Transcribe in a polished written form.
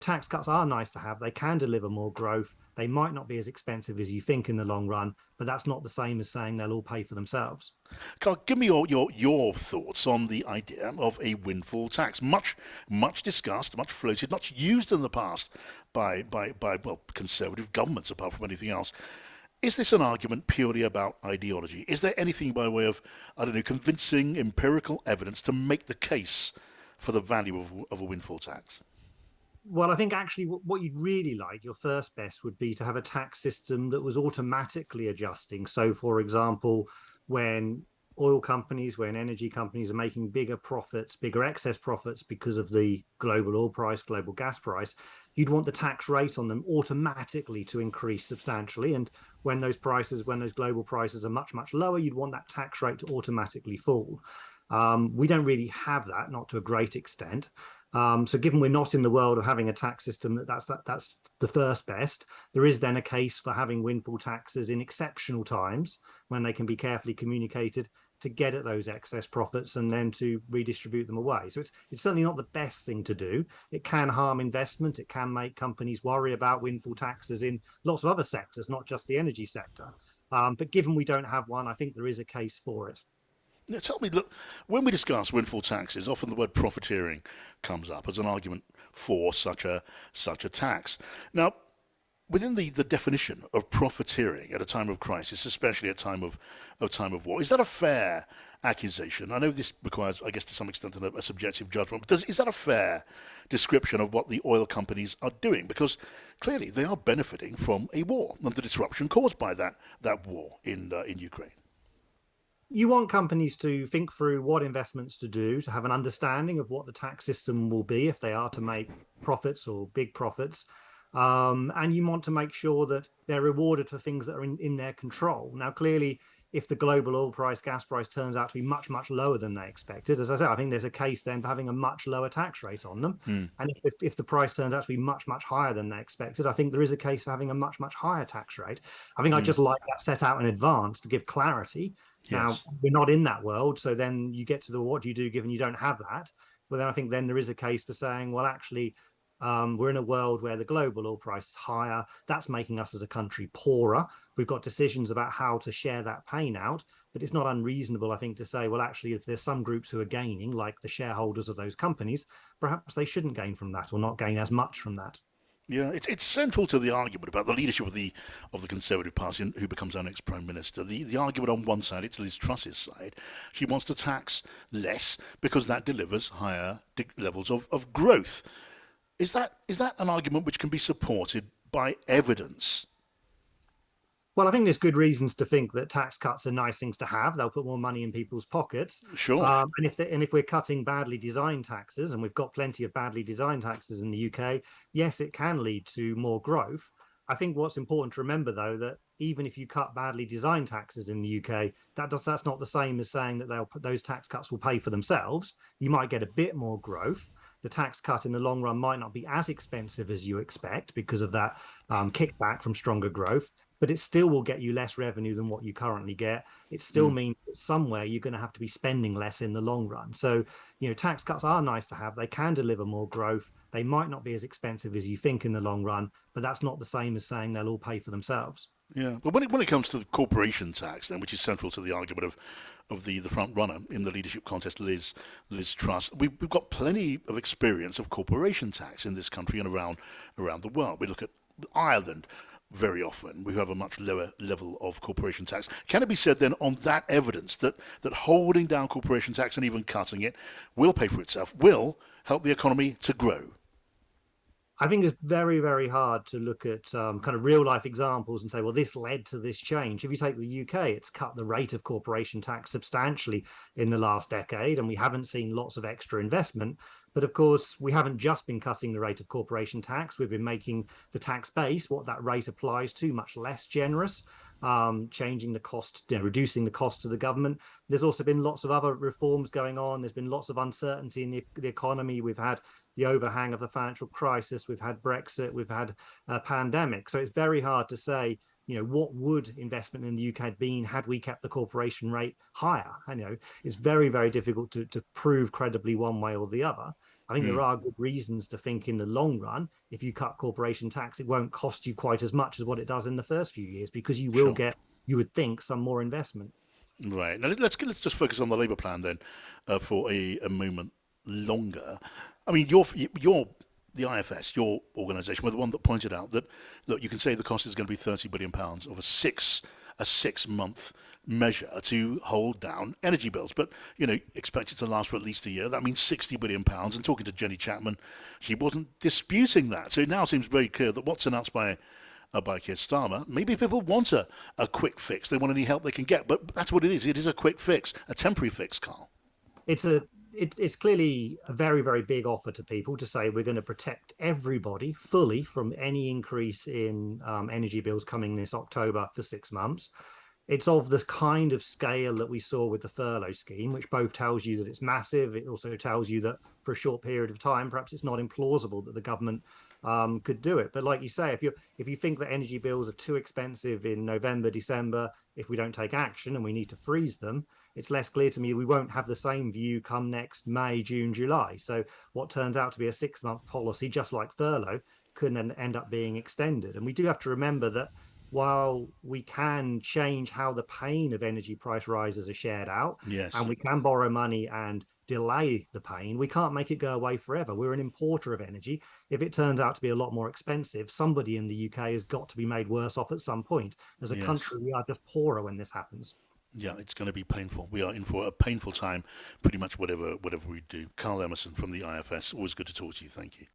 tax cuts are nice to have. They can deliver more growth. They might not be as expensive as you think in the long run, but that's not the same as saying they'll all pay for themselves. Carl, give me your thoughts on the idea of a windfall tax. Much discussed, much floated, much used in the past by well, conservative governments, apart from anything else. Is this an argument purely about ideology? Is there anything by way of, I don't know, convincing empirical evidence to make the case for the value of a windfall tax? Well, I think actually what you'd really like, your first best would be to have a tax system that was automatically adjusting. So, for example, when oil companies, when energy companies are making bigger profits, bigger excess profits because of the global oil price, global gas price, you'd want the tax rate on them automatically to increase substantially. And when those prices, when those global prices are much, much lower, you'd want that tax rate to automatically fall. We don't really have that, not to a great extent. So given we're not in the world of having a tax system that's the first best, there is then a case for having windfall taxes in exceptional times when they can be carefully communicated to get at those excess profits and then to redistribute them away. So it's certainly not the best thing to do. It can harm investment. It can make companies worry about windfall taxes in lots of other sectors, not just the energy sector. But given we don't have one, I think there is a case for it. Now, tell me, look, when we discuss windfall taxes, often the word profiteering comes up as an argument for such a tax. Now, within the definition of profiteering at a time of crisis, especially at time of war, is that a fair accusation? I know this requires, I guess, to some extent, a subjective judgment, but is that a fair description of what the oil companies are doing? Because clearly they are benefiting from a war and the disruption caused by that war in Ukraine. You want companies to think through what investments to do, to have an understanding of what the tax system will be if they are to make profits or big profits. And you want to make sure that they're rewarded for things that are in their control. Now, clearly, if the global oil price, gas price turns out to be much, much lower than they expected, as I said, I think there's a case then for having a much lower tax rate on them. Hmm. And if the price turns out to be much, much higher than they expected, I think there is a case for having a much, much higher tax rate. I think I Hmm. just like that set out in advance to give clarity. Now, Yes. we're not in that world. So then you get to the what do you do given you don't have that? Well, then I think then there is a case for saying, well, actually, we're in a world where the global oil price is higher. That's making us as a country poorer. We've got decisions about how to share that pain out. But it's not unreasonable, I think, to say, well, actually, if there's some groups who are gaining, like the shareholders of those companies, perhaps they shouldn't gain from that or not gain as much from that. Yeah, it's central to the argument about the leadership of the Conservative Party and who becomes our next Prime Minister. The argument on one side, it's Liz Truss's side. She wants to tax less because that delivers higher levels of growth. Is that an argument which can be supported by evidence? Well, I think there's good reasons to think that tax cuts are nice things to have. They'll put more money in people's pockets. Sure. And if we're cutting badly designed taxes, and we've got plenty of badly designed taxes in the UK, yes, it can lead to more growth. I think what's important to remember, though, that even if you cut badly designed taxes in the UK, that's not the same as saying that those tax cuts will pay for themselves. You might get a bit more growth. The tax cut in the long run might not be as expensive as you expect because of that kickback from stronger growth, but it still will get you less revenue than what you currently get. It still Mm. means that somewhere you're going to have to be spending less in the long run. So, tax cuts are nice to have. They can deliver more growth. They might not be as expensive as you think in the long run, but that's not the same as saying they'll all pay for themselves. Yeah, but when it comes to the corporation tax, then, which is central to the argument of the front runner in the leadership contest, Liz Truss, we've got plenty of experience of corporation tax in this country and around the world. We look at Ireland very often. We have a much lower level of corporation tax. Can it be said then, on that evidence, that holding down corporation tax and even cutting it will pay for itself, will help the economy to grow? I think it's very, very hard to look at kind of real life examples and say, well, this led to this change. If you take the UK, it's cut the rate of corporation tax substantially in the last decade, and we haven't seen lots of extra investment. But of course, we haven't just been cutting the rate of corporation tax. We've been making the tax base, what that rate applies to, much less generous, changing the cost, reducing the cost to the government. There's also been lots of other reforms going on. There's been lots of uncertainty in the economy. We've had the overhang of the financial crisis. We've had Brexit. We've had a pandemic. So it's very hard to say, what would investment in the UK have been had we kept the corporation rate higher? It's very, very difficult to prove credibly one way or the other. I think there are good reasons to think in the long run, if you cut corporation tax, it won't cost you quite as much as what it does in the first few years, because you will Sure. get, you would think, some more investment. Right. Now let's just focus on the Labour plan then for a moment longer. I mean, you're the IFS, your organisation, were the one that pointed out that look, you can say the cost is going to be £30 billion of a 6 month measure to hold down energy bills, but expect it to last for at least a year. That means £60 billion. And talking to Jenny Chapman, she wasn't disputing that. So it now seems very clear that what's announced by Keir Starmer, maybe people want a quick fix. They want any help they can get, but that's what it is. It is a quick fix, a temporary fix, Carl. It's clearly a very, very big offer to people to say we're going to protect everybody fully from any increase in energy bills coming this October for 6 months. It's of the kind of scale that we saw with the furlough scheme, which both tells you that it's massive. It also tells you that for a short period of time, perhaps it's not implausible that the government could do it. But like you say, if you think that energy bills are too expensive in November, December, if we don't take action and we need to freeze them, it's less clear to me we won't have the same view come next May, June, July. So what turns out to be a 6 month policy, just like furlough, could then end up being extended. And we do have to remember that while we can change how the pain of energy price rises are shared out, Yes. and we can borrow money and delay the pain, we can't make it go away forever. We're an importer of energy. If it turns out to be a lot more expensive, somebody in the UK has got to be made worse off at some point. As a Yes. country, we are just poorer when this happens. Yeah, it's going to be painful. We are in for a painful time, pretty much whatever we do. Carl Emmerson from the IFS, always good to talk to you. Thank you.